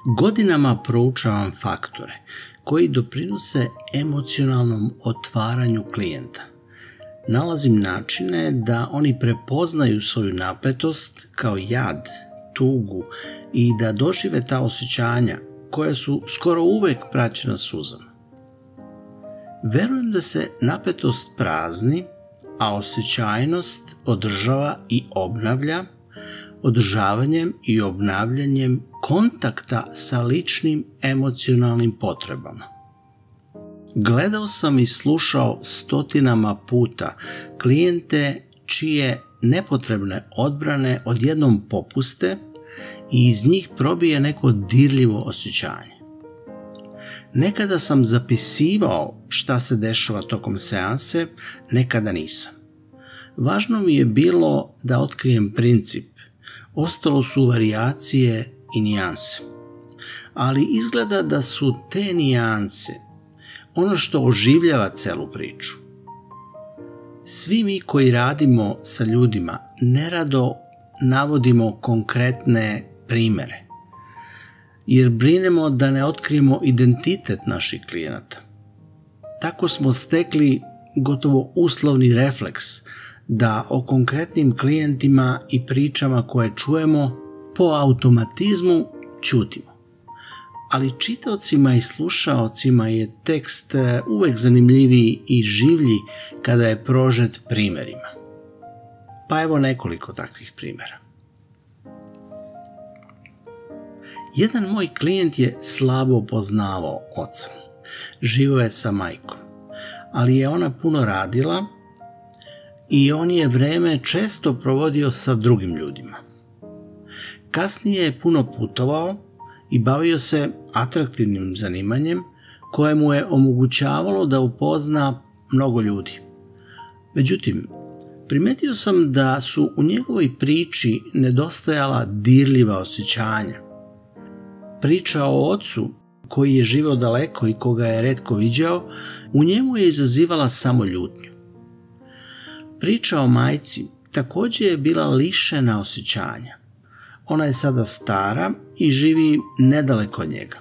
Godinama proučavam faktore koji doprinose emocionalnom otvaranju klijenta. Nalazim načine da oni prepoznaju svoju napetost kao jad, tugu i da dožive ta osjećanja koja su skoro uvek praćena suzama. Verujem da se napetost prazni, a osjećajnost održava i obnavlja održavanjem i obnavljanjem kontakta sa ličnim emocionalnim potrebama. Gledao sam i slušao stotinama puta klijente čije nepotrebne odbrane odjednom popuste i iz njih probije neko dirljivo osjećanje. Nekada sam zapisivao šta se dešava tokom seanse, nekada nisam. Važno mi je bilo da otkrijem princip, ostalo su varijacije i nijanse. Ali izgleda da su te nijanse ono što oživljava celu priču. Svi mi koji radimo sa ljudima nerado navodimo konkretne primere, jer brinemo da ne otkrijemo identitet naših klijenata. Tako smo stekli gotovo uslovni refleks da o konkretnim klijentima i pričama koje čujemo po automatizmu ćutimo. Ali čitaocima i slušaocima je tekst uvek zanimljiviji i življi kada je prožet primerima. Pa evo nekoliko takvih primera. Jedan moj klijent je slabo poznavao oca. Živio je sa majkom, ali je ona puno radila i on je vreme često provodio sa drugim ljudima. Kasnije je puno putovao i bavio se atraktivnim zanimanjem koje mu je omogućavalo da upozna mnogo ljudi. Međutim, primetio sam da su u njegovoj priči nedostajala dirljiva osjećanja. Priča o ocu koji je živeo daleko i koga je retko viđao, u njemu je izazivala samo ljutnju. Priča o majci također je bila lišena osjećanja. Ona je sada stara i živi nedaleko od njega.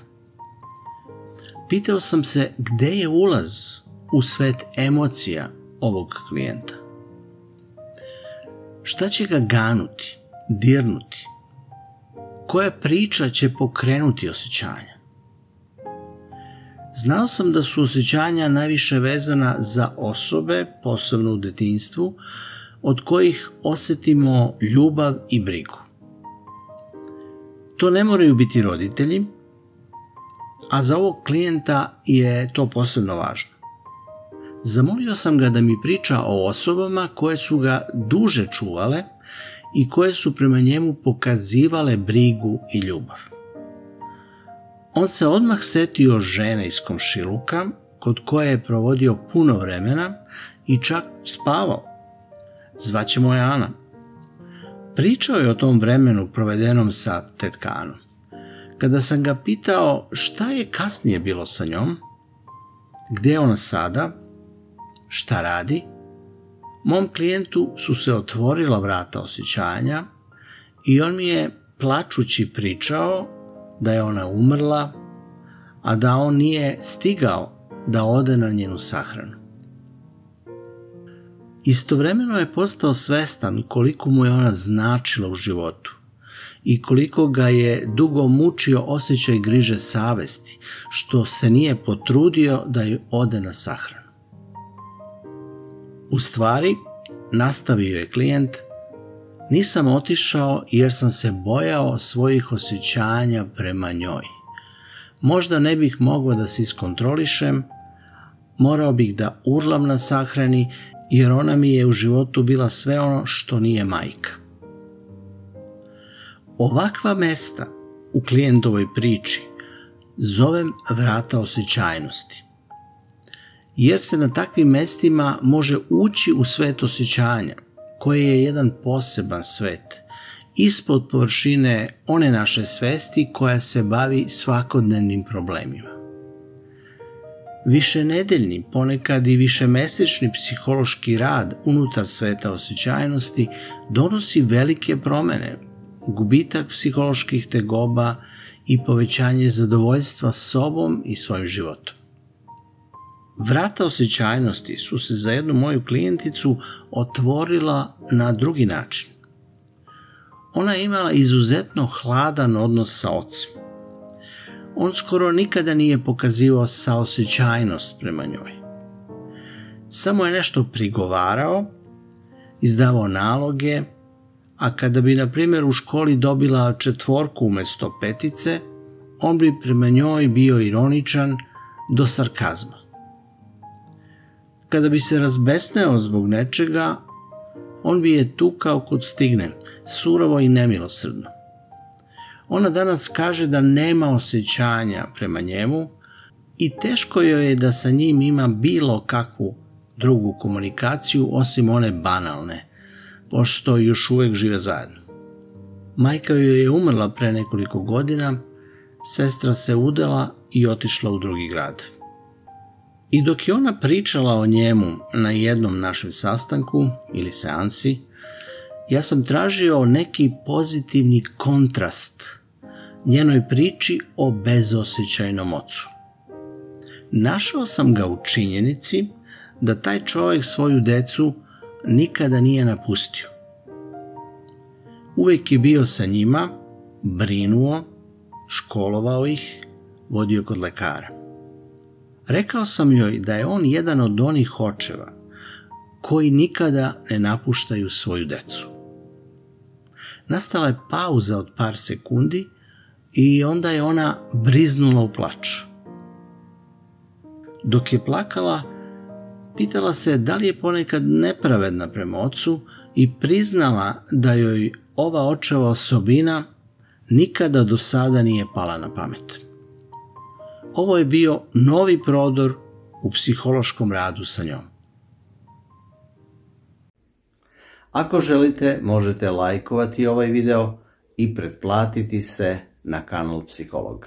Pitao sam se gde je ulaz u svet emocija ovog klijenta. Šta će ga ganuti, dirnuti? Koja priča će pokrenuti osjećanja? Znao sam da su osjećanja najviše vezana za osobe, posebno u detinjstvu, od kojih osjetimo ljubav i brigu. To ne moraju biti roditelji, a za ovog klijenta je to posebno važno. Zamolio sam ga da mi priča o osobama koje su ga duže čuvale i koje su prema njemu pokazivale brigu i ljubav. On se odmah setio žene iz komšiluka, kod koje je provodio puno vremena i čak spavao. Zvaćemo je Ana. Pričao je o tom vremenu provedenom sa tetkanom. Kada sam ga pitao šta je kasnije bilo sa njom, gdje je ona sada, šta radi, mom klijentu su se otvorila vrata osjećanja i on mi je plačući pričao da je ona umrla, a da on nije stigao da ode na njenu sahranu. Istovremeno je postao svestan koliko mu je ona značila u životu i koliko ga je dugo mučio osjećaj griže savesti, što se nije potrudio da joj ode na sahranu. U stvari, nastavio je klijent, nisam otišao jer sam se bojao svojih osjećanja prema njoj. Možda ne bih mogao da se iskontrolišem, morao bih da urlam na sahrani jer ona mi je u životu bila sve ono što nije majka. Ovakva mesta u klijentovoj priči zovem vrata osjećajnosti, jer se na takvim mestima može ući u svet osjećanja, koje je jedan poseban svet, ispod površine one naše svesti koja se bavi svakodnevnim problemima. Višenedeljni, ponekad i višemesečni psihološki rad unutar sveta osjećajnosti donosi velike promene, gubitak psiholoških tegoba i povećanje zadovoljstva sobom i svojim životom. Vrata osjećajnosti su se za jednu moju klijenticu otvorila na drugi način. Ona je imala izuzetno hladan odnos sa ocem. On skoro nikada nije pokazivao saosjećajnost prema njoj. Samo je nešto prigovarao, izdavao naloge, a kada bi, na primjer, u školi dobila 4 umjesto 5, on bi prema njoj bio ironičan do sarkazma. Kada bi se razbesneo zbog nečega, on bi je tukao kud stigne, surovo i nemilosrdno. Ona danas kaže da nema osjećanja prema njemu i teško joj je da sa njim ima bilo kakvu drugu komunikaciju osim one banalne, pošto još uvijek žive zajedno. Majka joj je umrla pre nekoliko godina, sestra se udala i otišla u drugi grad. I dok je ona pričala o njemu na jednom našem sastanku ili seansi, ja sam tražio neki pozitivni kontrast njenoj priči o bezosjećajnom ocu. Našao sam ga u činjenici da taj čovjek svoju decu nikada nije napustio. Uvijek je bio sa njima, brinuo, školovao ih, vodio kod lekara. Rekao sam joj da je on jedan od onih očeva koji nikada ne napuštaju svoju decu. Nastala je pauza od par sekundi i onda je ona briznula u plač. Dok je plakala, pitala se da li je ponekad nepravedna prema ocu i priznala da joj ova očeva osobina nikada do sada nije pala na pamet. Ovo je bio novi prodor u psihološkom radu sa njom. Ako želite, možete lajkovati ovaj video i pretplatiti se na kanal Psiholog.